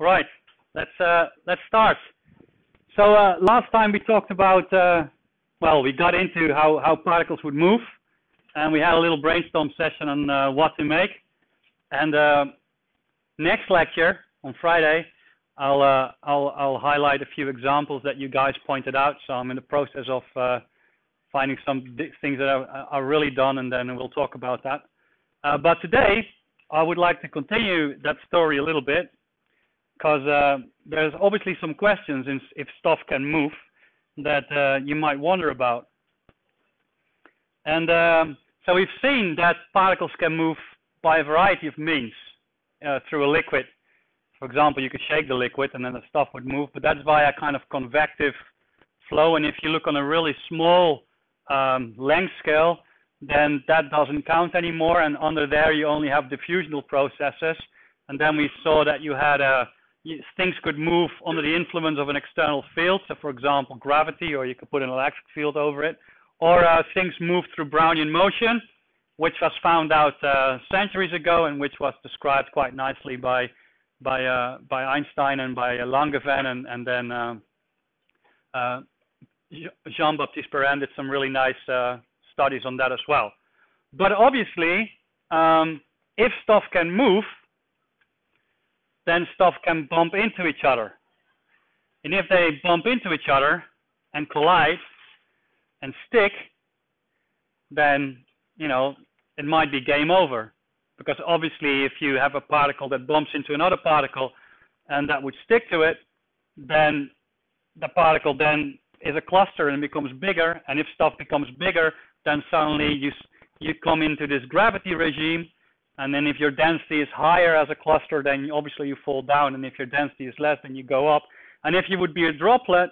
Right, let's start. So last time we talked about, well, we got into how particles would move, and we had a little brainstorm session on what to make. And next lecture on Friday, I'll highlight a few examples that you guys pointed out. So I'm in the process of finding some things that are really done, and then we'll talk about that. But today, I would like to continue that story a little bit, because there's obviously some questions if stuff can move that you might wonder about. And so we've seen that particles can move by a variety of means through a liquid. For example, you could shake the liquid and then the stuff would move, but that's via kind of convective flow. And if you look on a really small length scale, then that doesn't count anymore. And under there, you only have diffusional processes. And then we saw that you had things could move under the influence of an external field. So, for example, gravity, or you could put an electric field over it. Or things move through Brownian motion, which was found out centuries ago and which was described quite nicely by Einstein and by Langevin, and then Jean-Baptiste Perrin did some really nice studies on that as well. But obviously, if stuff can move, then stuff can bump into each other. And if they bump into each other and collide and stick, then, you know, it might be game over. Because obviously, if you have a particle that bumps into another particle and that would stick to it, then the particle then is a cluster and becomes bigger. And if stuff becomes bigger, then suddenly you come into this gravity regime. And then if your density is higher as a cluster, then obviously you fall down. And if your density is less, then you go up. And if you would be a droplet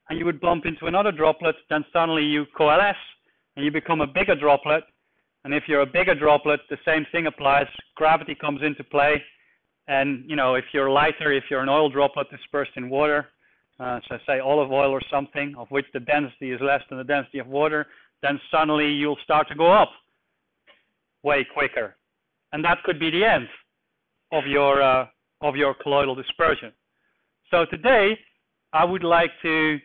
and you would bump into another droplet, then suddenly you coalesce and you become a bigger droplet. And if you're a bigger droplet, the same thing applies. Gravity comes into play. And, you know, if you're lighter, if you're an oil droplet dispersed in water, so say olive oil or something, of which the density is less than the density of water, then suddenly you'll start to go up way quicker. And that could be the end of your colloidal dispersion. So today, I would like to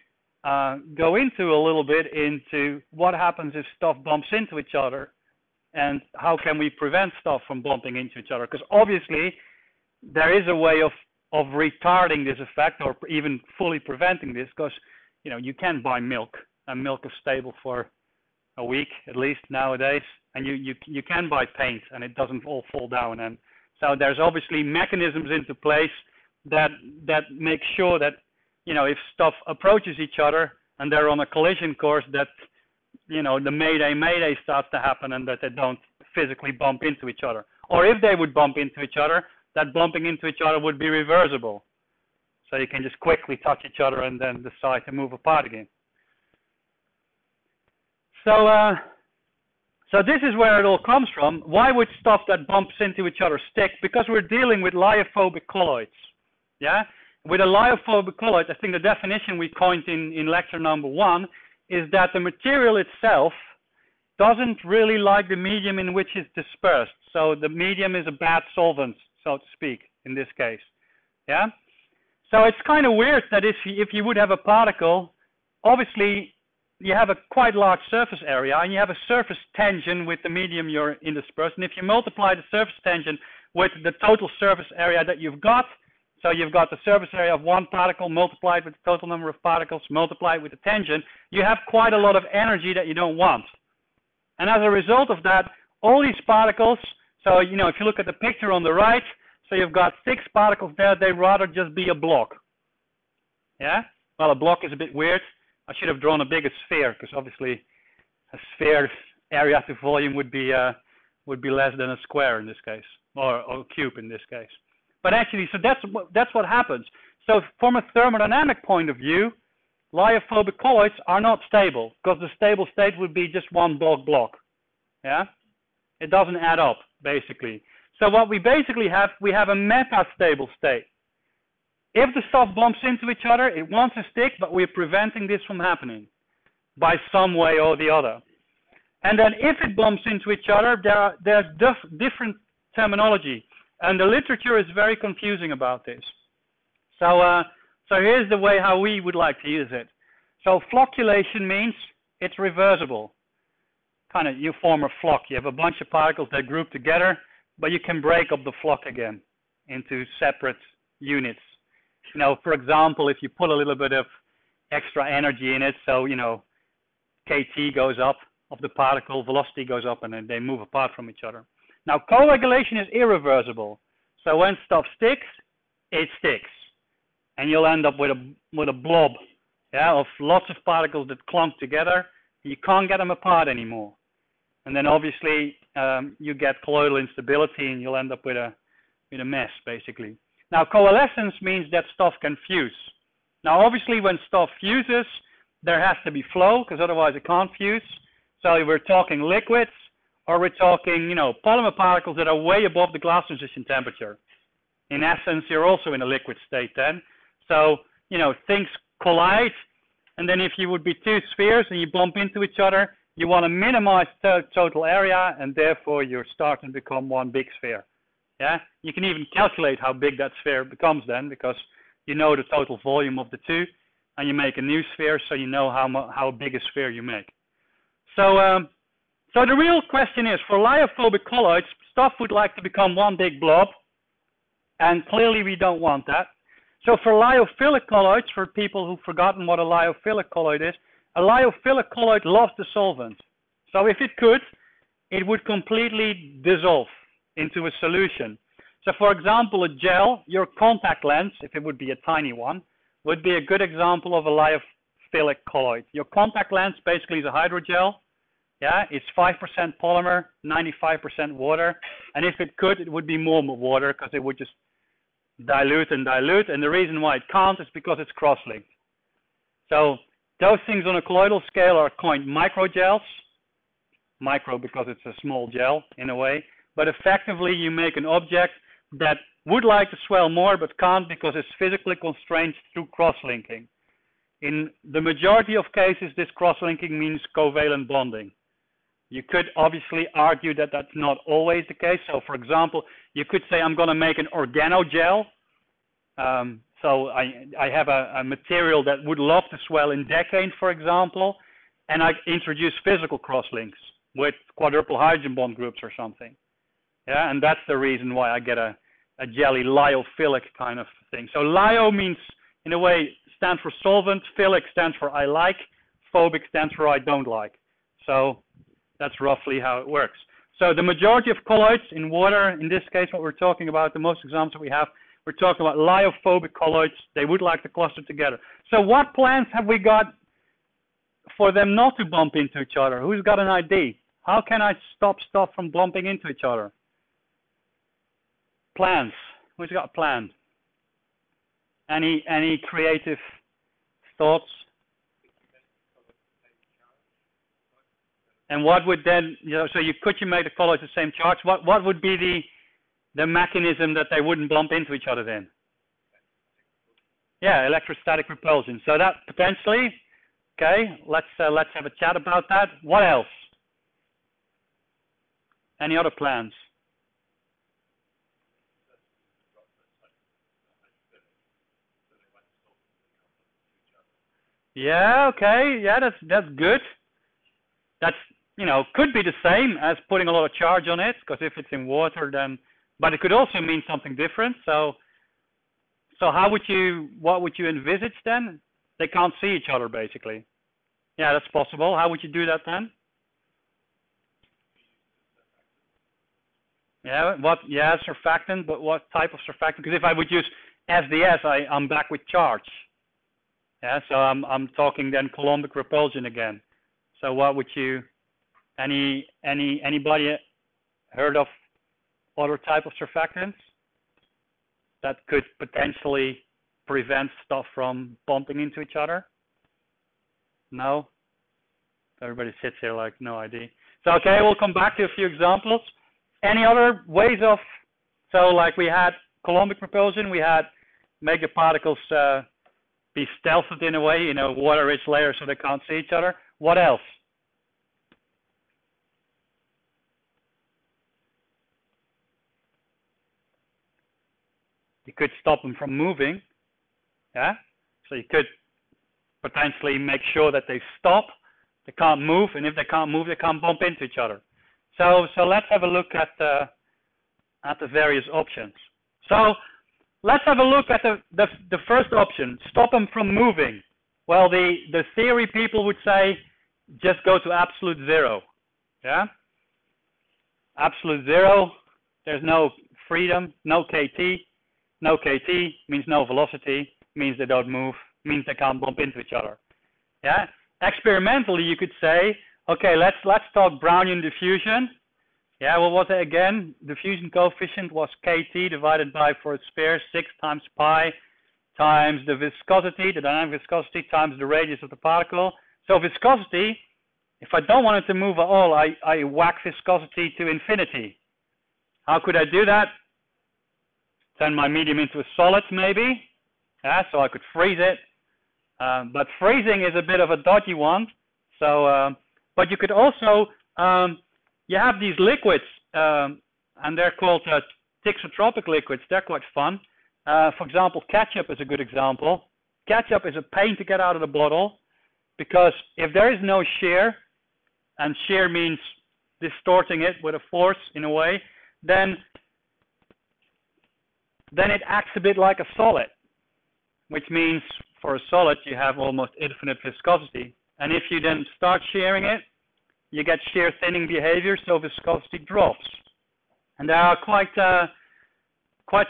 go into a little bit into what happens if stuff bumps into each other and how can we prevent stuff from bumping into each other. Because obviously, there is a way of retarding this effect or even fully preventing this, because, you know, you can buy milk, and milk is stable for a week at least nowadays. And you can buy paint and it doesn't all fall down. And so there's obviously mechanisms into place that make sure that, you know, if stuff approaches each other and they're on a collision course, that, you know, the mayday starts to happen and that they don't physically bump into each other. Or if they would bump into each other, that bumping into each other would be reversible. So you can just quickly touch each other and then decide to move apart again. So this is where it all comes from. Why would stuff that bumps into each other stick? Because we're dealing with lyophobic colloids. Yeah? With a lyophobic colloid, I think the definition we coined in lecture number 1 is that the material itself doesn't really like the medium in which it's dispersed. So the medium is a bad solvent, so to speak, in this case. Yeah? So it's kind of weird that if you would have a particle, obviously you have a quite large surface area and you have a surface tension with the medium you're in dispersed. And if you multiply the surface tension with the total surface area that you've got, so you've got the surface area of one particle multiplied with the total number of particles multiplied with the tension, you have quite a lot of energy that you don't want. And as a result of that, all these particles, so, you know, if you look at the picture on the right, so you've got 6 particles there, they'd rather just be a block. Yeah? Well, a block is a bit weird. I should have drawn a bigger sphere, because obviously a sphere area to volume would be less than a square in this case, or a cube in this case. But actually, so that's what happens. So from a thermodynamic point of view, lyophobic colloids are not stable, because the stable state would be just one bulk block. Yeah, it doesn't add up basically. So what we basically have, we have a metastable state. If the stuff bumps into each other, it wants to stick, but we're preventing this from happening by some way or the other. And then if it bumps into each other, there's different terminology. And the literature is very confusing about this. So here's the way how we would like to use it. So flocculation means it's reversible. Kind of, you form a flock. You have a bunch of particles that group together, but you can break up the flock again into separate units. You know, for example, if you put a little bit of extra energy in it, so, you know, kT goes up of the particle, velocity goes up, and then they move apart from each other. Now, coagulation is irreversible. So when stuff sticks, it sticks. And you'll end up with a blob, yeah, of lots of particles that clump together. You can't get them apart anymore. And then obviously you get colloidal instability, and you'll end up with a mess, basically. Now, coalescence means that stuff can fuse. Now, obviously, when stuff fuses, there has to be flow, because otherwise it can't fuse. So we're talking liquids, or we're talking, you know, polymer particles that are way above the glass transition temperature. In essence, you're also in a liquid state then. So, you know, things collide, and then if you would be two spheres and you bump into each other, you want to minimize total area, and therefore you're starting to become one big sphere. Yeah, you can even calculate how big that sphere becomes then, because you know the total volume of the two, and you make a new sphere, so you know how big a sphere you make. So, so the real question is, for lyophobic colloids, stuff would like to become one big blob, and clearly we don't want that. So for lyophilic colloids, for people who've forgotten what a lyophilic colloid is, a lyophilic colloid loves the solvent. So if it could, it would completely dissolve into a solution. So for example, a gel, your contact lens, if it would be a tiny one, would be a good example of a lyophilic colloid. Your contact lens basically is a hydrogel. Yeah, it's 5% polymer, 95% water. And if it could, it would be more water, because it would just dilute and dilute. And the reason why it can't is because it's cross-linked. So those things on a colloidal scale are coined microgels. Micro because it's a small gel in a way. But effectively, you make an object that would like to swell more but can't because it's physically constrained through cross-linking. In the majority of cases, this cross-linking means covalent bonding. You could obviously argue that that's not always the case. So, for example, you could say I'm going to make an organogel. So I have a material that would love to swell in decane, for example, and I introduce physical cross-links with quadruple hydrogen bond groups or something. Yeah, and that's the reason why I get a jelly lyophilic kind of thing. So lyo means, in a way, stands for solvent, philic stands for I like, phobic stands for I don't like. So that's roughly how it works. So the majority of colloids in water, in this case what we're talking about, the most examples that we have, we're talking about lyophobic colloids. They would like to cluster together. So what plans have we got for them not to bump into each other? Who's got an idea? How can I stop stuff from bumping into each other? Plans. Who's got a plan? Any creative thoughts? And what would then, you know, so could you make the colloids the same charge? What would be the mechanism that they wouldn't bump into each other then? Yeah, electrostatic repulsion. So that potentially, okay, let's have a chat about that. What else? Any other plans? Yeah, okay, yeah, that's good. That's, you know, could be the same as putting a lot of charge on it, because if it's in water, then, but it could also mean something different. So what would you envisage then? They can't see each other, basically. Yeah, that's possible. How would you do that then? Yeah, surfactant, but what type of surfactant? Because if I would use SDS, I'm back with charge. Yeah, so I'm talking then coulombic repulsion again. So what would you, anybody heard of other type of surfactants that could potentially prevent stuff from bumping into each other? No? Everybody sits here like no idea. So okay, we'll come back to a few examples. Any other ways of, so like we had coulombic repulsion, we had make the particles be stealthed in a way, you know, water-rich layers so they can't see each other. What else? You could stop them from moving. Yeah, so you could potentially make sure that they stop, they can't move, and if they can't move, they can't bump into each other. So let's have a look at the various options. So let's have a look at the first option, stop them from moving. Well, the theory people would say just go to absolute zero. Yeah, absolute zero. There's no freedom, no KT. No KT means no velocity, means they don't move, means they can't bump into each other. Yeah. Experimentally, you could say, okay, let's talk Brownian diffusion. Yeah, what was it again? Diffusion coefficient was KT divided by, for a sphere, 6 times pi times the viscosity, the dynamic viscosity, times the radius of the particle. So viscosity, if I don't want it to move at all, I whack viscosity to infinity. How could I do that? Turn my medium into a solid, maybe. Yeah, so I could freeze it. But freezing is a bit of a dodgy one. So, but you could also, you have these liquids, and they're called thixotropic liquids. They're quite fun. For example, ketchup is a good example. Ketchup is a pain to get out of the bottle because if there is no shear, and shear means distorting it with a force in a way, then it acts a bit like a solid, which means for a solid you have almost infinite viscosity. And if you then start shearing it, you get shear thinning behavior, so viscosity drops. And there are quite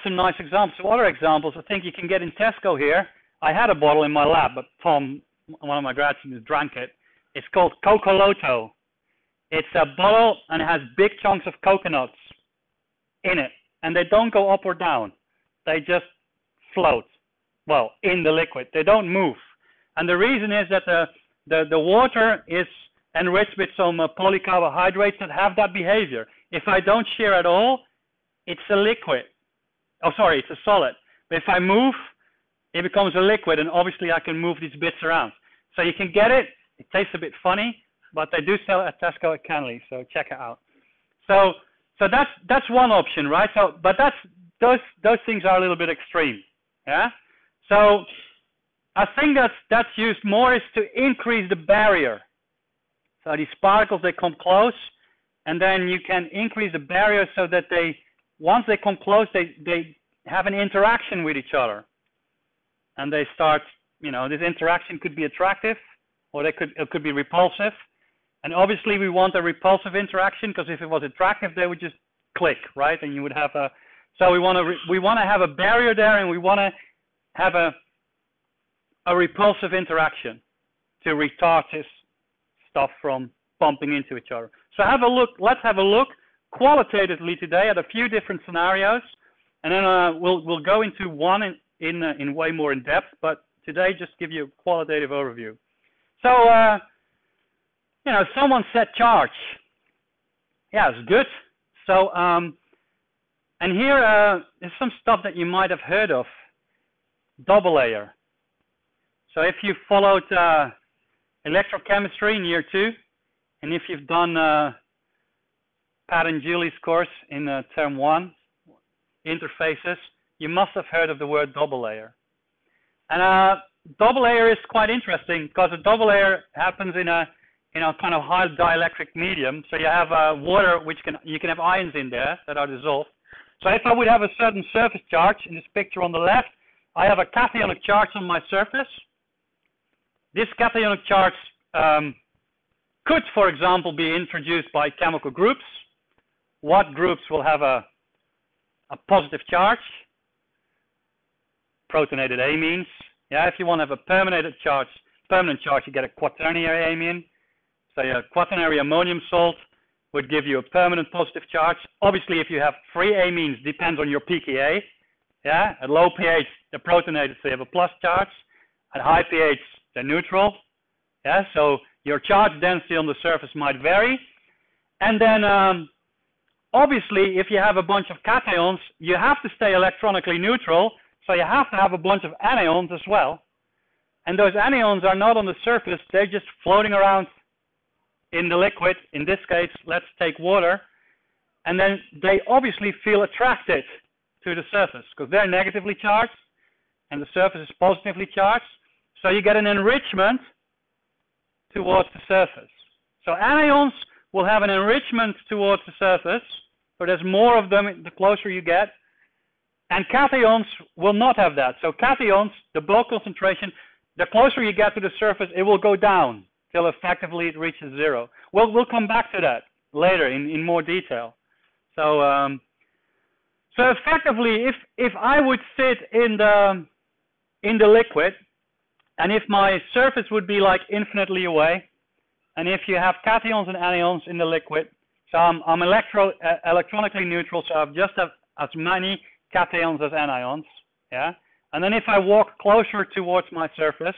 some nice examples. So other examples I think you can get in Tesco here. I had a bottle in my lab, but Tom, one of my grad students, drank it. It's called Coagulation. It's a bottle and it has big chunks of coconuts in it, and they don't go up or down. They just float, well, in the liquid. They don't move. And the reason is that the water is enriched with some polycarbohydrates that have that behavior. If I don't shear at all, it's a liquid. Oh, sorry, it's a solid. But if I move, it becomes a liquid, and obviously I can move these bits around. So you can get it. It tastes a bit funny, but they do sell it at Tesco at Canley, so check it out. So that's one option, right? So, but those things are a little bit extreme, yeah. So I think that's used more is to increase the barrier. So these particles, they come close, and then you can increase the barrier so that once they come close, they have an interaction with each other, and they start. This interaction could be attractive, or it could be repulsive. And obviously, we want a repulsive interaction because if it was attractive, they would just click, right? And you would have a. So we want to have a barrier there, and we want to have a repulsive interaction to retard this stuff from bumping into each other. So have a look. Let's have a look qualitatively today at a few different scenarios, and then we'll go into one in way more in depth. But today, just give you a qualitative overview. So. Someone set charge. Yeah, it's good. So, and here is some stuff that you might have heard of. Double layer. So if you followed electrochemistry in year 2, and if you've done Pat and Julie's course in term 1, interfaces, you must have heard of the word double layer. And double layer is quite interesting because a double layer happens in a kind of high dielectric medium. So you have water, you can have ions in there that are dissolved. So if I would have a certain surface charge, in this picture on the left, I have a cationic charge on my surface. This cationic charge could, for example, be introduced by chemical groups. What groups will have a positive charge? Protonated amines. Yeah, if you want to have a permanent charge, you get a quaternary amine. So a quaternary ammonium salt would give you a permanent positive charge. Obviously, if you have free amines, depends on your pKa. Yeah, at low pH, they're protonated, so you have a plus charge. At high pH, they're neutral. Yeah, so your charge density on the surface might vary. And then, obviously, if you have a bunch of cations, you have to stay electronically neutral, so you have to have a bunch of anions as well. And those anions are not on the surface, they're just floating around in the liquid. In this case, let's take water, and then they obviously feel attracted to the surface because they're negatively charged. and the surface is positively charged. So you get an enrichment towards the surface. So anions will have an enrichment towards the surface, so there's more of them the closer you get, and cations will not have that. So cations, the bulk concentration, the closer you get to the surface, it will go down till effectively it reaches zero. We'll come back to that later in more detail. So so effectively, if I would sit in the liquid, and if my surface would be like infinitely away, and if you have cations and anions in the liquid, so I'm electronically neutral, so I just have as many cations as anions, yeah. And then if I walk closer towards my surface,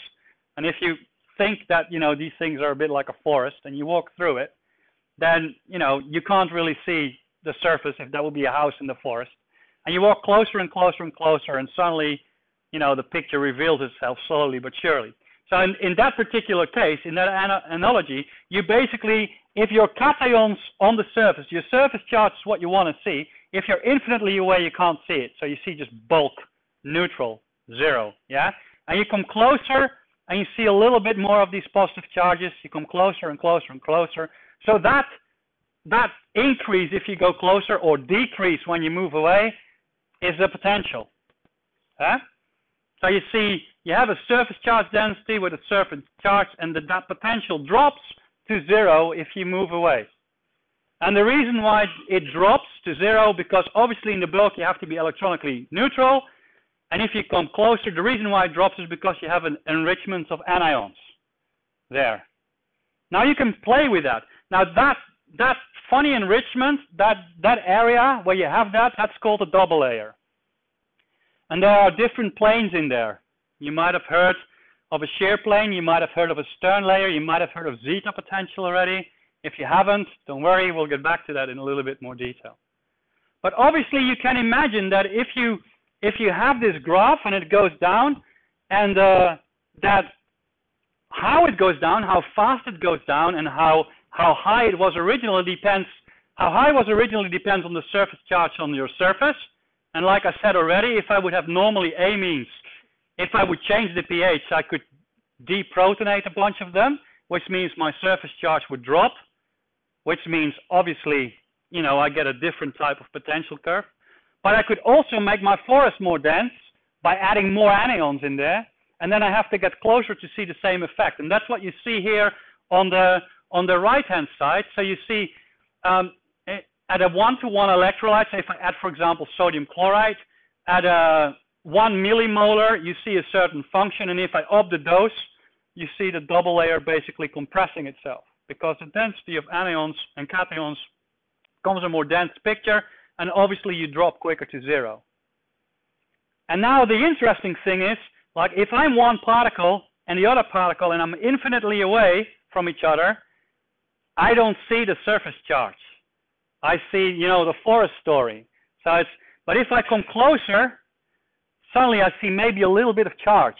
and if you think that, you know, these things are a bit like a forest, and you walk through it, then, you know, you can't really see the surface if that would be a house in the forest. And you walk closer and closer and closer, and suddenly, you know, the picture reveals itself slowly but surely. So in that particular case, in that analogy, you basically, if your cations on the surface, your surface charge is what you want to see. If you're infinitely away, you can't see it. So you see just bulk, neutral, zero, yeah? And you come closer, and you see a little bit more of these positive charges. You come closer and closer and closer. So that increase if you go closer, or decrease when you move away, is the potential. Huh? So you see, you have a surface charge density with a surface charge, and that potential drops to zero if you move away. And the reason why it drops to zero, because obviously in the bulk you have to be electronically neutral, and if you come closer, the reason why it drops is because you have an enrichment of anions there. Now you can play with that. Now that funny enrichment, that area where you have that, that's called a double layer. And there are different planes in there. You might have heard of a shear plane, you might have heard of a stern layer, you might have heard of zeta potential already. If you haven't, don't worry, we'll get back to that in a little bit more detail. But obviously you can imagine that if you have this graph and it goes down, and that how it goes down, how fast it goes down, and how high it was originally depends. How high it was originally depends on the surface charge on your surface. And like I said already, if I would have normally amines, if I would change the pH, I could deprotonate a bunch of them, which means my surface charge would drop, which means obviously, you know, I get a different type of potential curve. But I could also make my forest more dense by adding more anions in there, and then I have to get closer to see the same effect. And that's what you see here on the right-hand side. So you see at a 1-to-1 electrolyte, say if I add, for example, sodium chloride, at a 1 millimolar, you see a certain function, and if I up the dose, you see the double layer basically compressing itself, because the density of anions and cations becomes a more dense picture, and obviously you drop quicker to zero. And now the interesting thing is, like if I'm one particle and the other particle, and I'm infinitely away from each other, I don't see the surface charge. I see, you know, the forest story. So it's, but if I come closer, suddenly I see maybe a little bit of charge.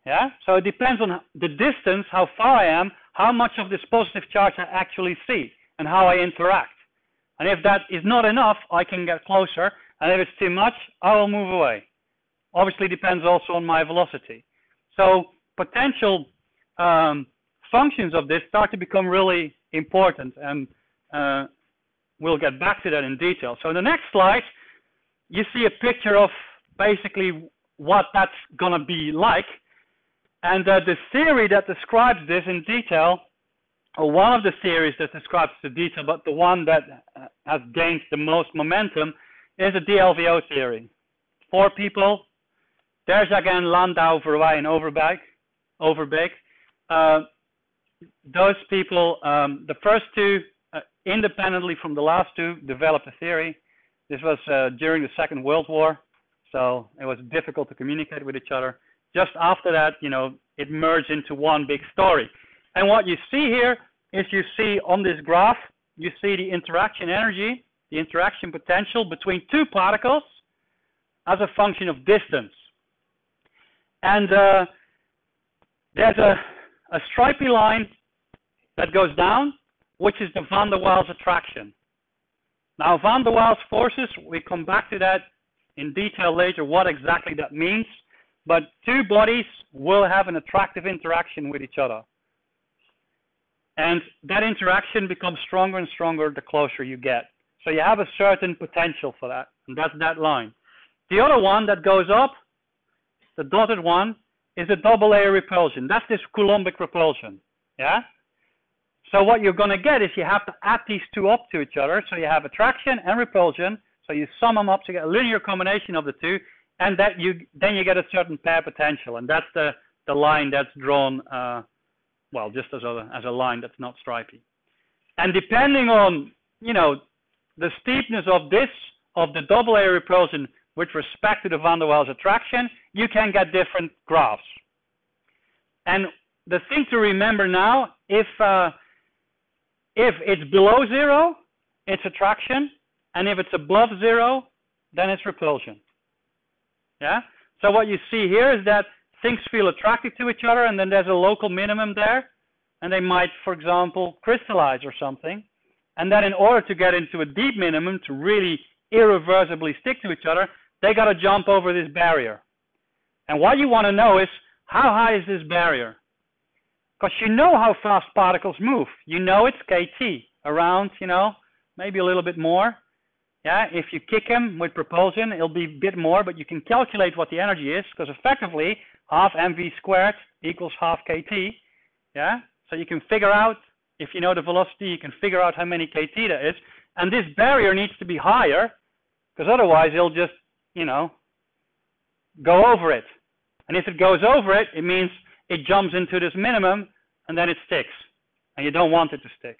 Yeah? So it depends on the distance, how far I am, how much of this positive charge I actually see, and how I interact. And if that is not enough, I can get closer, and if it's too much, I will move away. Obviously depends also on my velocity. So potential functions of this start to become really important, and we'll get back to that in detail. So in the next slide, you see a picture of basically what that's going to be like. And the theory that describes this in detail, or one of the theories that describes the detail, but the one that has gained the most momentum, is the DLVO theory. 4 people. There's again Landau, Verwey, and Overbeek. Those people, the first 2, independently from the last 2, developed a theory. This was during the Second World War, so it was difficult to communicate with each other. Just after that, you know, it merged into one big story. And what you see here is you see on this graph, you see the interaction energy, the interaction potential between 2 particles as a function of distance. And there's a stripy line that goes down, which is the van der Waals attraction. Now, van der Waals forces, we come back to that in detail later what exactly that means, but two bodies will have an attractive interaction with each other. And that interaction becomes stronger and stronger the closer you get. So you have a certain potential for that, and that's that line. The other one that goes up, the dotted one, is a double layer repulsion. That's this Coulombic repulsion, yeah? So what you're going to get is you have to add these two up to each other. So you have attraction and repulsion. So you sum them up to get a linear combination of the two, and then you get a certain pair potential. And that's the line that's drawn, well, just as a line that's not stripy. And depending on, you know, the steepness of the double layer repulsion with respect to the van der Waals attraction, you can get different graphs. And the thing to remember now, if it's below zero, it's attraction, and if it's above zero, then it's repulsion. Yeah? So what you see here is that things feel attracted to each other, and then there's a local minimum there, and they might, for example, crystallize or something. And then in order to get into a deep minimum, to really irreversibly stick to each other, they got to jump over this barrier. And what you want to know is, how high is this barrier? Because you know how fast particles move. You know it's kT, around, you know, maybe a little bit more. Yeah, if you kick them with propulsion, it'll be a bit more, but you can calculate what the energy is, because effectively, half mv squared equals half kT. Yeah, so you can figure out, if you know the velocity, you can figure out how many kT there is. And this barrier needs to be higher, because otherwise it'll just, you know, go over it. And if it goes over it, it means it jumps into this minimum, and then it sticks. And you don't want it to stick.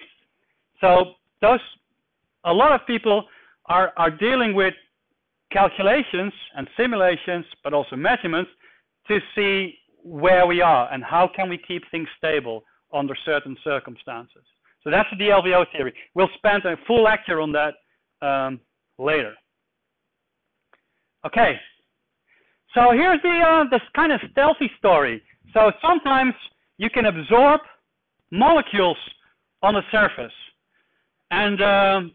So a lot of people are dealing with calculations and simulations, but also measurements, to see where we are and how can we keep things stable under certain circumstances. So that's the DLVO theory. We'll spend a full lecture on that later. Okay. So here's this kind of stealthy story. So sometimes you can absorb molecules on the surface. And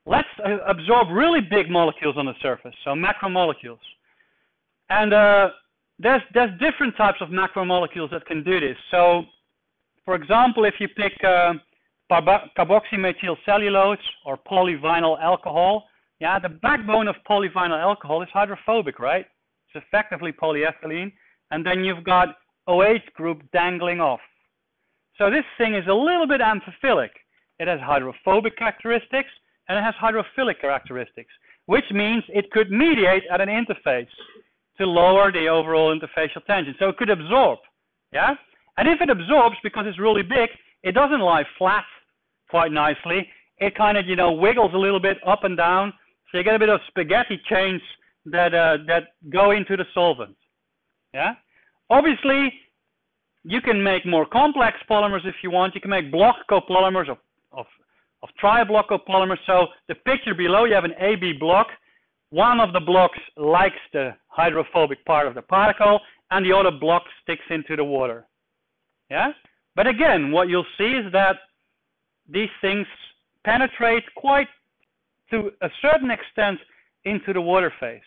let's absorb really big molecules on the surface, so macromolecules. And there's different types of macromolecules that can do this. So, for example, if you pick carboxymethyl cellulose or polyvinyl alcohol, yeah, the backbone of polyvinyl alcohol is hydrophobic, right? It's effectively polyethylene, and then you've got OH group dangling off. So this thing is a little bit amphiphilic. It has hydrophobic characteristics, and it has hydrophilic characteristics, which means it could mediate at an interface to lower the overall interfacial tension. So it could absorb, yeah? And if it absorbs, because it's really big, it doesn't lie flat quite nicely. It kind of, you know, wiggles a little bit up and down, so you get a bit of spaghetti chains that go into the solvent, yeah? Obviously, you can make more complex polymers if you want. You can make block copolymers of tri-block copolymers. So the picture below, you have an AB block. One of the blocks likes the hydrophobic part of the particle, and the other block sticks into the water. Yeah? But again, what you'll see is that these things penetrate quite to a certain extent into the water phase.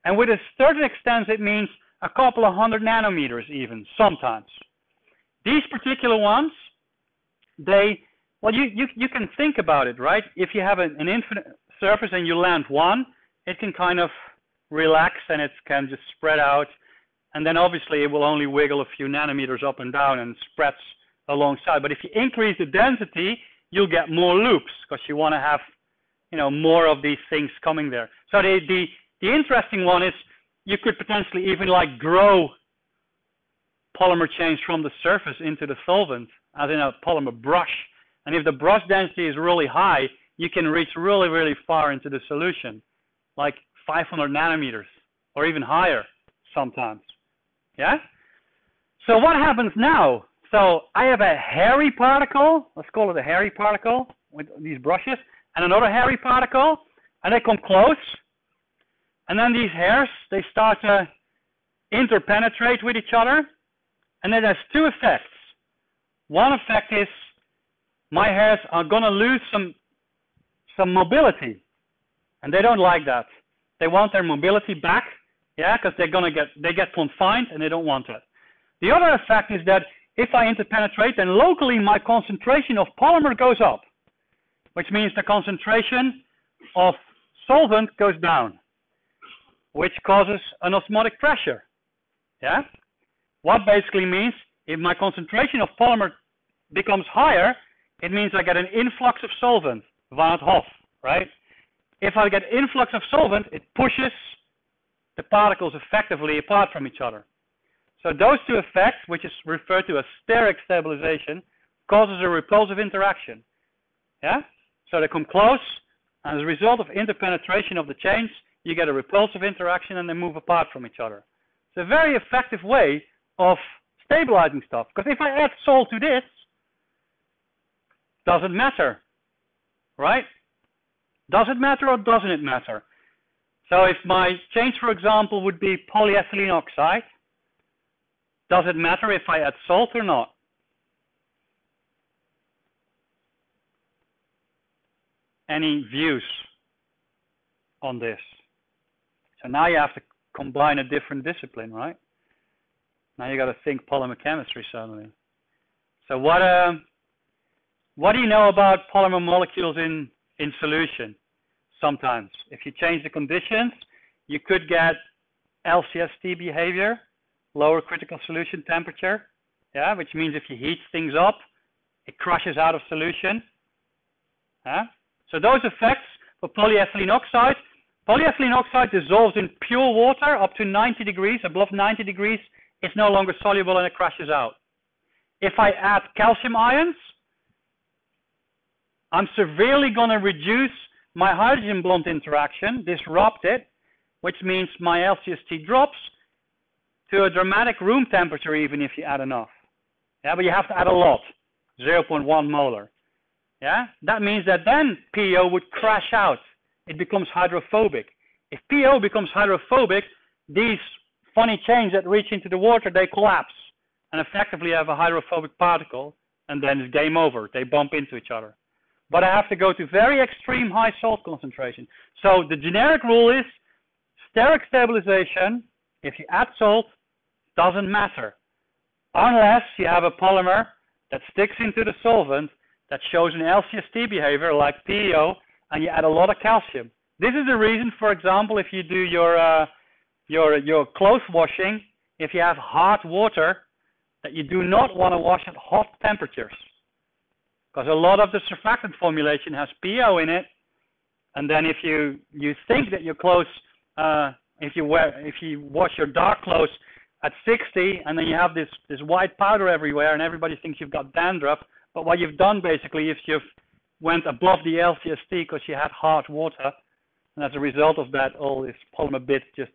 And with a certain extent, it means a couple of 100 nanometers even, sometimes. These particular ones, well, you can think about it, right? If you have an infinite surface and you land one, it can kind of relax and it can just spread out. And then obviously it will only wiggle a few nanometers up and down and spreads alongside. But if you increase the density, you'll get more loops because you want to have, you know, more of these things coming there. So the interesting one is you could potentially even like grow polymer chains from the surface into the solvent, as in a polymer brush. And if the brush density is really high, you can reach really, really far into the solution, like 500 nanometers or even higher sometimes. Yeah? So what happens now? So I have a hairy particle, let's call it a hairy particle with these brushes, and another hairy particle, and they come close. And then these hairs, they start to interpenetrate with each other. And then there's two effects. One effect is my hairs are going to lose some mobility. And they don't like that. They want their mobility back, yeah, because they get confined and they don't want it. The other effect is that if I interpenetrate, then locally my concentration of polymer goes up, which means the concentration of solvent goes down, which causes an osmotic pressure. Yeah? What basically means if my concentration of polymer becomes higher, it means I get an influx of solvent, Van 't Hoff, right? If I get influx of solvent, it pushes the particles effectively apart from each other. So those two effects, which is referred to as steric stabilization, causes a repulsive interaction. Yeah? So they come close, and as a result of interpenetration of the chains, you get a repulsive interaction and they move apart from each other. It's a very effective way of stabilizing stuff. Because if I add salt to this, doesn't matter, right? Does it matter or doesn't it matter? So if my change, for example, would be polyethylene oxide, does it matter if I add salt or not? Any views on this? So now you have to combine a different discipline, right? Now you got to think polymer chemistry suddenly. So what do you know about polymer molecules in solution? Sometimes, if you change the conditions, you could get LCST behavior, lower critical solution temperature, yeah, which means if you heat things up, it crushes out of solution. Yeah? So those effects for polyethylene oxide dissolves in pure water up to 90 degrees. Above 90 degrees, it's no longer soluble and it crashes out. If I add calcium ions, I'm severely going to reduce my hydrogen bond interaction, disrupt it, which means my LCST drops to a dramatic room temperature even if you add enough. Yeah, but you have to add a lot, 0.1 molar. Yeah, that means that then PO would crash out. It becomes hydrophobic. If PO becomes hydrophobic, these funny chains that reach into the water, they collapse and effectively have a hydrophobic particle, and then it's game over. They bump into each other. But I have to go to very extreme high salt concentration. So the generic rule is steric stabilization, if you add salt, doesn't matter. Unless you have a polymer that sticks into the solvent that shows an LCST behavior like PEO, and you add a lot of calcium. This is the reason, for example, if you do your clothes washing, if you have hot water, that you do not want to wash at hot temperatures. Because a lot of the surfactant formulation has PO in it, and then if you think that your clothes, if you wash your dark clothes at 60, and then you have this white powder everywhere, and everybody thinks you've got dandruff, but what you've done basically is you've went above the LCST because you had hot water, and as a result of that, all these polymer bits just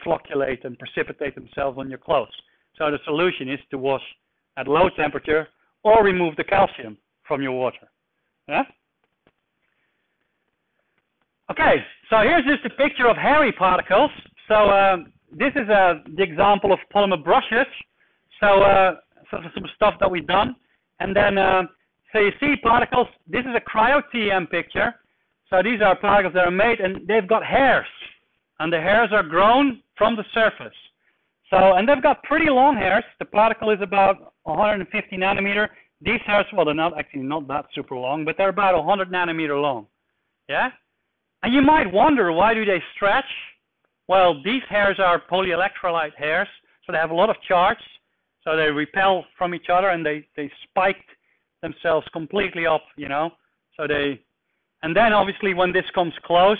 flocculate and precipitate themselves on your clothes. So the solution is to wash at low temperature or remove the calcium from your water. Yeah? Okay, so here's just a picture of hairy particles. So this is the example of polymer brushes. So some stuff that we've done. And then, so you see particles, this is a cryo-TEM picture. So these are particles that are made, and they've got hairs. And the hairs are grown from the surface. So, and they've got pretty long hairs. The particle is about 150 nanometer. These hairs, well, they're not actually not that super long, but they're about 100 nanometer long. Yeah? And you might wonder, why do they stretch? Well, these hairs are polyelectrolyte hairs, so they have a lot of charge. So they repel from each other, and they spiked themselves completely up, you know. So and then obviously when this comes close,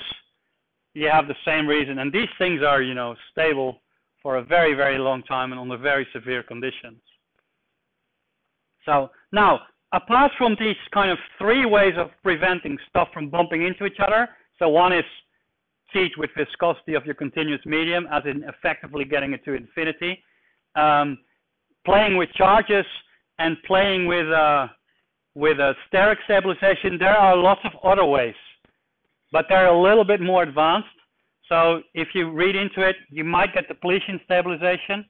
you have the same reason. And these things are, you know, stable for a very, very long time and under very severe conditions. So now, apart from these kind of three ways of preventing stuff from bumping into each other, so one is cheat with viscosity of your continuous medium, as in effectively getting it to infinity. Playing with charges and playing with a steric stabilization, there are lots of other ways, but they're a little bit more advanced. So if you read into it, you might get depletion stabilization,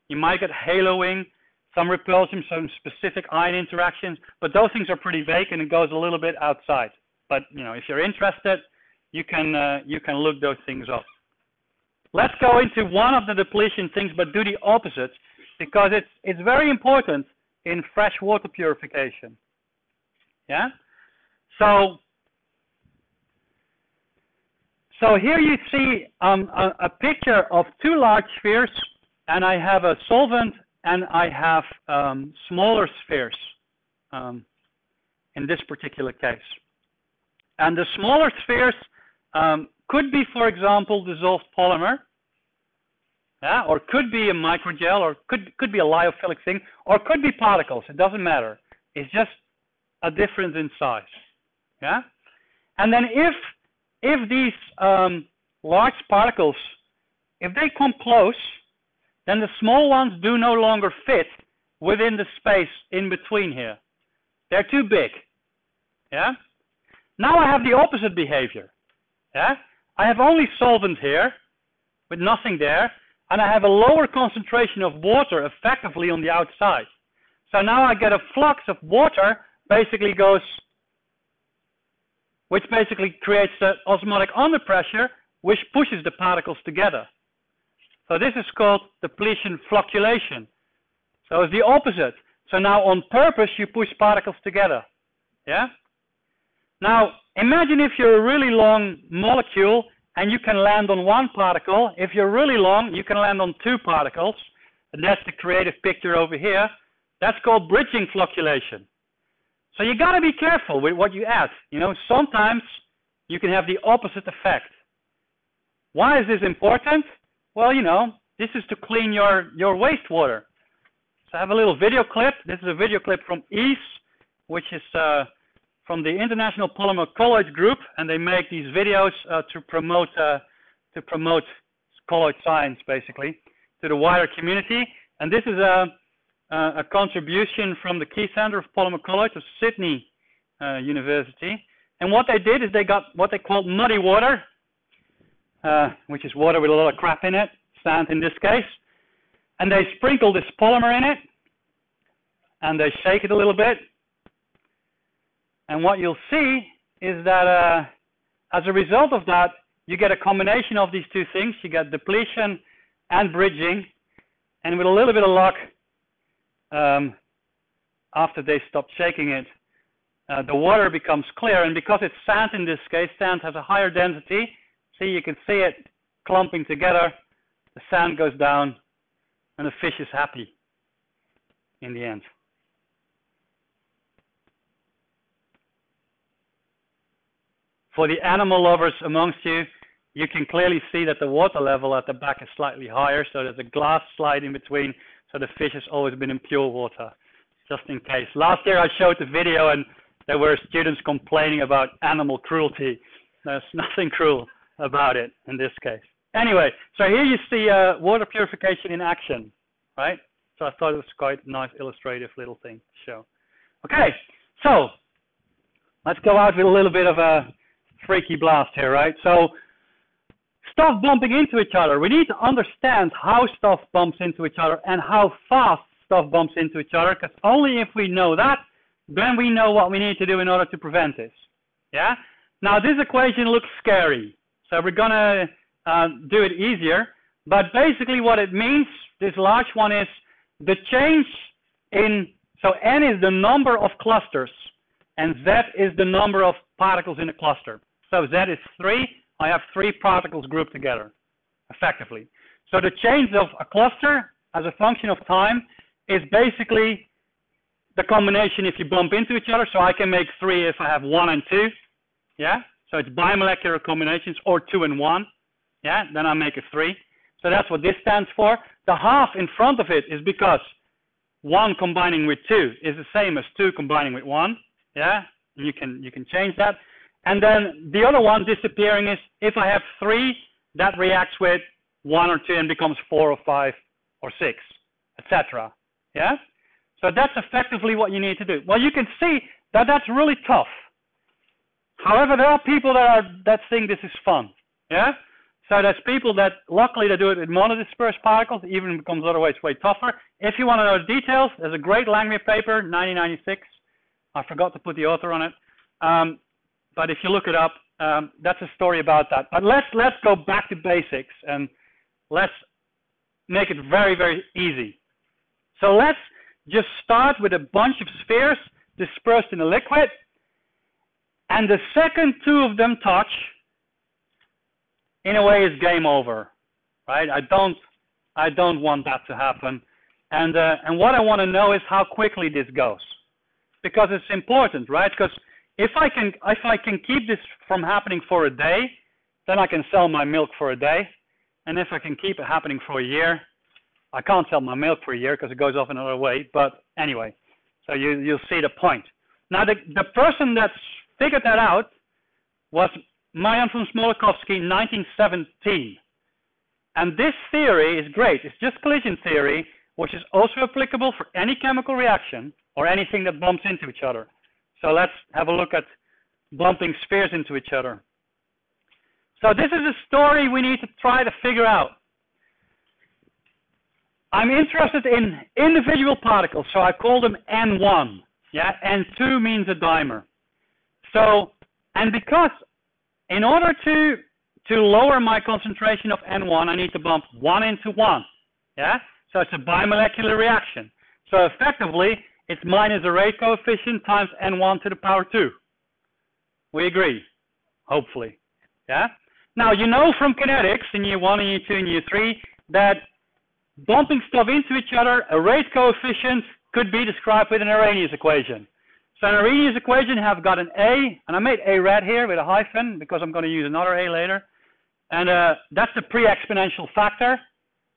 you might get haloing, some repulsion, some specific ion interactions, but those things are pretty vague and it goes a little bit outside. But you know, if you're interested, you can look those things up. let's go into one of the depletion things, but do the opposite, because it's very important in fresh water purification. Yeah. So here you see a picture of two large spheres, and I have a solvent and I have smaller spheres in this particular case. And the smaller spheres could be, for example, dissolved polymer, yeah, or could be a microgel, or could be a lyophilic thing, or could be particles. It doesn't matter. It's just a difference in size. Yeah. And then if these large particles, if they come close, then the small ones do no longer fit within the space in between here. They're too big. Yeah. Now I have the opposite behavior. Yeah. I have only solvent here with nothing there, and I have a lower concentration of water effectively on the outside. So now I get a flux of water basically goes, which basically creates the osmotic underpressure, which pushes the particles together. So this is called depletion flocculation. So it's the opposite. So now on purpose you push particles together. Yeah? Now imagine if you're a really long molecule and you can land on one particle. If you're really long, you can land on two particles. And that's the creative picture over here. That's called bridging flocculation. So you got to be careful with what you add. You know, sometimes you can have the opposite effect. Why is this important? Well, you know, this is to clean your wastewater. So I have a little video clip. This is a video clip from EASE, which is from the International Polymer Colloids Group, and they make these videos to promote colloid science, basically, to the wider community. And this is a contribution from the Key Center of Polymer Colloids of Sydney University. And what they did is they got what they called muddy water, which is water with a lot of crap in it, sand in this case. And they sprinkle this polymer in it, and they shake it a little bit. And what you'll see is that as a result of that, you get a combination of these two things. You get depletion and bridging. And with a little bit of luck, after they stop shaking it, the water becomes clear. And because it's sand in this case, sand has a higher density. See, you can see it clumping together. The sand goes down, and the fish is happy in the end. For the animal lovers amongst you, you can clearly see that the water level at the back is slightly higher, so there's a glass slide in between, so the fish has always been in pure water, just in case. Last year I showed the video and there were students complaining about animal cruelty. There's nothing cruel about it in this case. Anyway, so here you see water purification in action, right? So I thought it was quite a nice illustrative little thing to show. Okay, so let's go out with a little bit of a freaky blast here, right? So stuff bumping into each other. We need to understand how stuff bumps into each other and how fast stuff bumps into each other, because only if we know that, then we know what we need to do in order to prevent this. Yeah? Now this equation looks scary, so we're gonna do it easier, but basically what it means, this large one, is the change in, so n is the number of clusters, and z is the number of particles in a cluster. So z is 3, I have 3 particles grouped together, effectively. So the change of a cluster as a function of time is basically the combination if you bump into each other. So I can make 3 if I have 1 and 2, yeah? So it's bimolecular combinations, or 2 and 1, yeah? Then I make a 3. So that's what this stands for. The half in front of it is because 1 combining with 2 is the same as 2 combining with 1, yeah? You can change that. And then the other one disappearing is if I have 3, that reacts with 1 or 2 and becomes 4 or 5 or 6, etc. Yeah? So that's effectively what you need to do. Well, you can see that that's really tough. However, there are people that think this is fun. Yeah? So there's people that, luckily, they do it with monodisperse particles. It even becomes otherwise way tougher. If you want to know the details, there's a great Langmuir paper, 1996. I forgot to put the author on it. But if you look it up, that's a story about that. But let's go back to basics. And let's make it very, very easy. So let's just start with a bunch of spheres dispersed in a liquid, and the second two of them touch, in a way, is game over, right? I don't want that to happen, and what I want to know is how quickly this goes, because it's important, right? Because if I can keep this from happening for a day, then I can sell my milk for a day, and if I can keep it happening for a year, I can't sell my milk for a year because it goes off another way. But anyway, so you'll see the point. Now the person that figured that out was Marian von Smoluchowski in 1917. And this theory is great. It's just collision theory, which is also applicable for any chemical reaction or anything that bumps into each other. So let's have a look at bumping spheres into each other. So this is a story we need to try to figure out. I'm interested in individual particles, so I call them N1. Yeah, N2 means a dimer. So, and because in order to lower my concentration of N1, I need to bump 1 into 1. Yeah, so it's a bimolecular reaction. So effectively, it's minus a rate coefficient times N1 to the power 2. We agree, hopefully. Yeah. Now you know from kinetics in year 1 and year 2 and year 3 that bumping stuff into each other, a rate coefficient could be described with an Arrhenius equation. So an Arrhenius equation have got an A, and I made A red here with a hyphen because I'm going to use another A later. And that's the pre-exponential factor,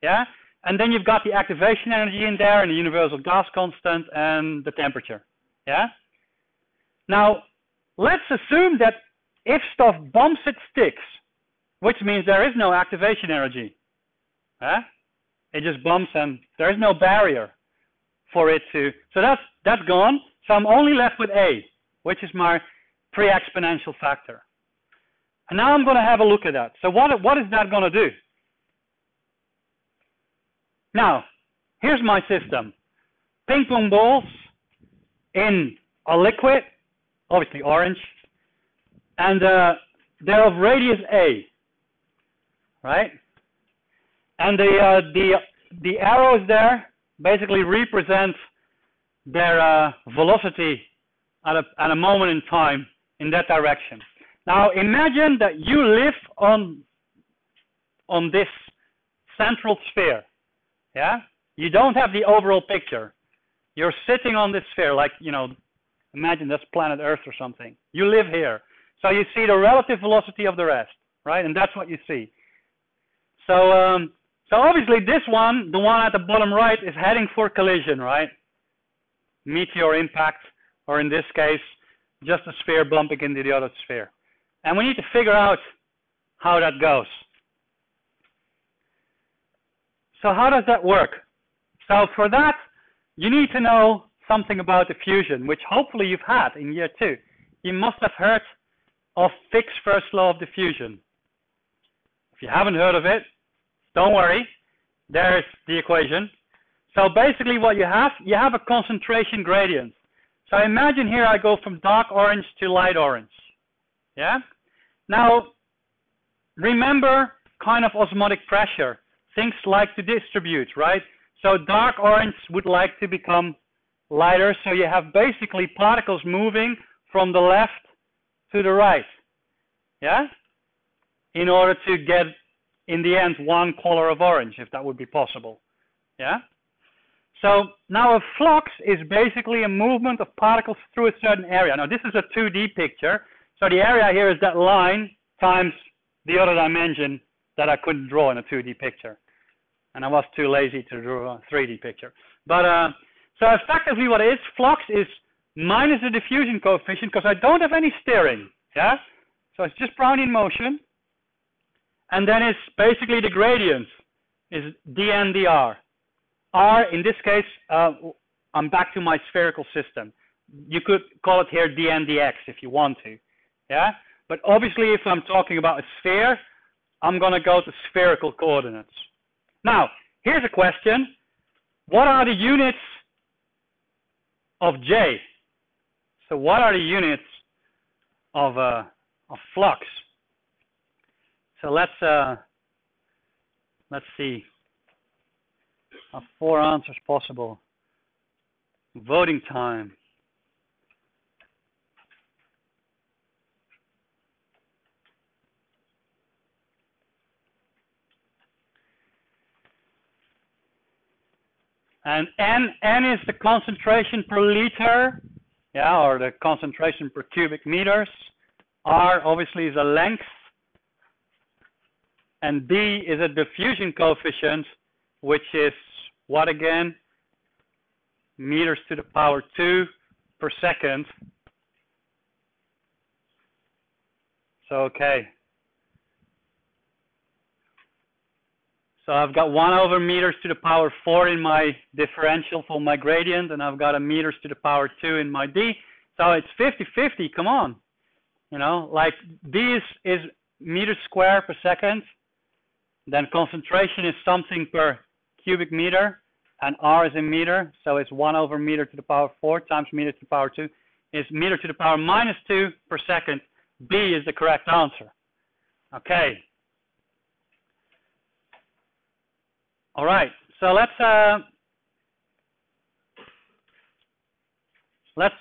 yeah? And then you've got the activation energy in there and the universal gas constant and the temperature, yeah? Now, let's assume that if stuff bumps, it sticks, which means there is no activation energy, yeah? It just bumps and there is no barrier for it to, so that's gone. So I'm only left with A, which is my pre-exponential factor. And now I'm going to have a look at that. So what is that going to do? Now, here's my system. Ping pong balls in a liquid, obviously orange, and they're of radius A, right? And the arrows there basically represent their velocity at a moment in time in that direction. Now imagine that you live on this central sphere, yeah? You don't have the overall picture. You're sitting on this sphere, like, you know, imagine that's planet Earth or something. You live here. So you see the relative velocity of the rest, right? And that's what you see. So, so obviously this one, the one at the bottom right, is heading for collision, right? Meteor impact, or in this case, just a sphere bumping into the other sphere. And we need to figure out how that goes. So how does that work? So for that, you need to know something about diffusion, which hopefully you've had in year 2. You must have heard of Fick's first law of diffusion. If you haven't heard of it, don't worry, there's the equation. So basically what you have a concentration gradient. So imagine here I go from dark orange to light orange. Yeah? Now, remember kind of osmotic pressure. Things like to distribute, right? So dark orange would like to become lighter, so you have basically particles moving from the left to the right. Yeah? In order to get, in the end, one color of orange, if that would be possible. Yeah? So now a flux is basically a movement of particles through a certain area. Now this is a 2D picture. So the area here is that line times the other dimension that I couldn't draw in a 2D picture. And I was too lazy to draw a 3D picture. But so effectively what it is, flux is minus the diffusion coefficient because I don't have any steering. Yeah? So it's just Brownian motion. And then it's basically the gradient is dn dr. R, in this case, I'm back to my spherical system. You could call it here dn dx if you want to. Yeah? But obviously if I'm talking about a sphere, I'm going to go to spherical coordinates. Now, here's a question. What are the units of J? So what are the units of flux? So let's Let's see. I have 4 answers possible. Voting time. And N is the concentration per liter, yeah, or the concentration per cubic meters. R obviously is a length. And D is a diffusion coefficient, which is what again? Meters to the power 2 per second. So, okay. So I've got 1 over meters to the power 4 in my differential for my gradient, and I've got a meters to the power 2 in my D. So it's 50-50, come on. You know, like D is meters squared per second, then concentration is something per cubic meter, and R is in meter, so it's 1 over meter to the power 4 times meter to the power 2 is meter to the power minus 2 per second. B is the correct answer. Okay. All right, so let's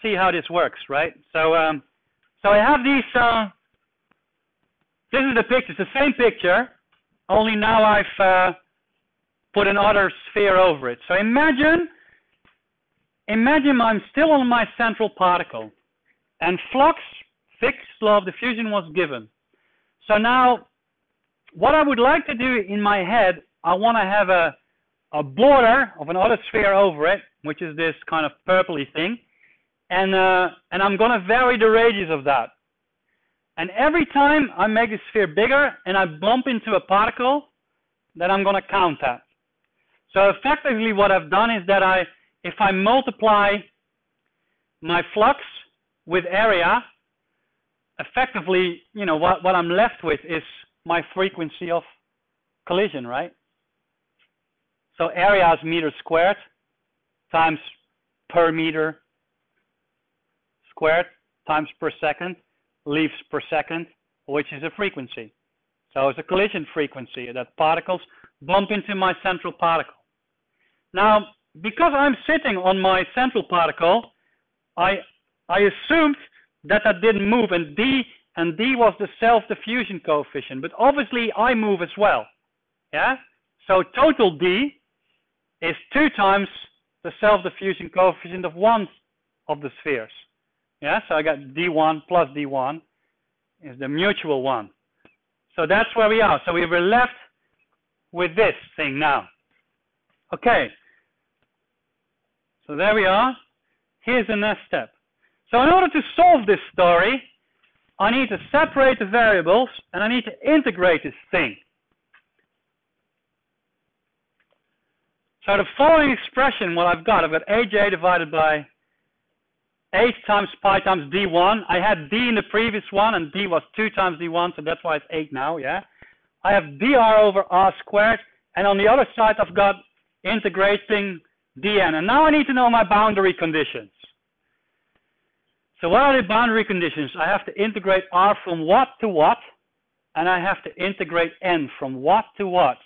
see how this works, right? So so I have these. This is the picture. It's the same picture, only now I've put another sphere over it. So imagine I'm still on my central particle, and flux, Fick's law of diffusion was given. So now, what I would like to do in my head, I want to have a border of another sphere over it, which is this kind of purpley thing, and I'm going to vary the radius of that. And every time I make the sphere bigger and I bump into a particle, then I'm going to count that. So effectively what I've done is that if I multiply my flux with area, effectively, you know, what I'm left with is my frequency of collision, right? So area is meters squared times per meter squared times per second leaves per second, which is a frequency. So it's a collision frequency that particles bump into my central particle. Now, because I'm sitting on my central particle, I assumed that didn't move, and D was the self-diffusion coefficient, but obviously I move as well, yeah? So total D is 2 times the self-diffusion coefficient of one of the spheres, yeah? So I got D1 plus D1 is the mutual one. So that's where we are. So we were left with this thing now. Okay. So there we are. Here's the next step. So in order to solve this story, I need to separate the variables and I need to integrate this thing. So the following expression, what I've got AJ divided by 8 times pi times D1. I had D in the previous one, and D was 2 times D1, so that's why it's 8 now, yeah? I have dr over r squared, and on the other side I've got integrating dn. And now I need to know my boundary conditions. So what are the boundary conditions? I have to integrate r from what to what, and I have to integrate n from what to what.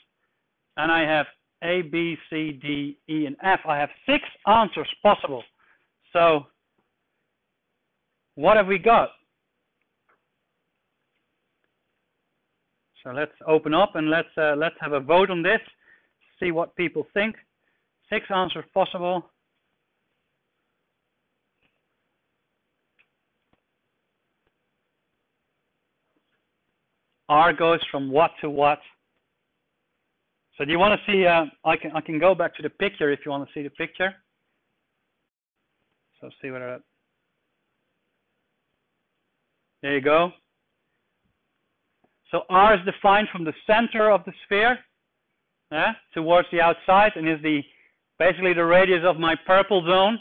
And I have A, B, C, D, E, and F. I have 6 answers possible. So what have we got? So let's open up and let's have a vote on this. See what people think. 6 answers possible. R goes from what to what. So do you want to see? I can go back to the picture if you want to see the picture. So see whether. There you go. So R is defined from the center of the sphere, towards the outside, and is basically the radius of my purple zone.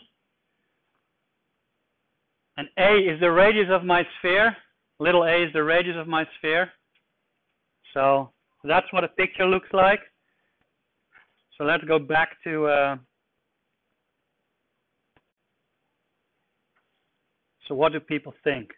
And A is the radius of my sphere. Little a is the radius of my sphere. So that's what a picture looks like. So let's go back to. So what do people think?